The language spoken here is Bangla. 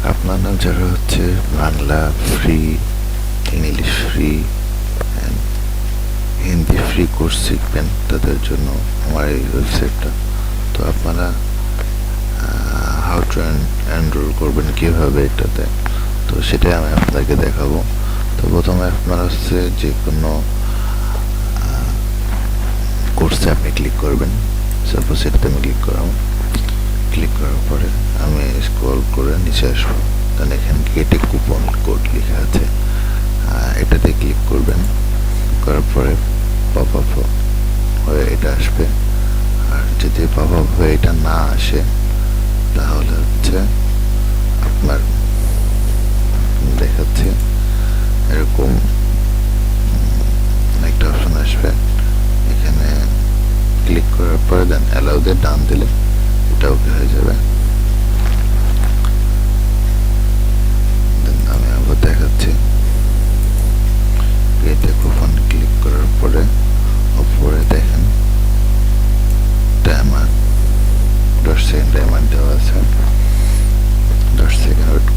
আপনারা যারা হচ্ছে Bangla free, English free and Hindi free course শিখবেন তাদের জন্য আমার এই ওয়েবসাইটটা। তো আপনারা হাউ টু এনরোল করবেন কীভাবে এটাতে, তো সেটাই আমি আপনাদেরকে দেখাবো। তো প্রথমে আপনারা হচ্ছে যে কোনো কোর্সে আপনি ক্লিক করবেন। সাপোজ এটাতে আমি ক্লিক করার পরে আমি স্ক্রল করে নিচে আসবো, তাহলে এখানে গেটে কুপন কোড লেখা আছে, এটাতে ক্লিক করবেন। করার পরে পপ আপ হয়ে এটা আসবে। আর যদি পপ আপ হয়ে এটা না আসে তাহলে হচ্ছে আপনার দেখাচ্ছে এরকম একটা অপশন আসবে, এখানে ক্লিক করার পরে দেন অ্যালাউতে ডান দিলে এটা ওকে হয়ে যাবে। দেন আমি আবার দেখাচ্ছি, গেটে কুপন ক্লিক করার পরে উপরে দেখেন টাইমার 10 সেকেন্ড টাইমার দেওয়া আছে, 10 সেকেন্ড ওয়েট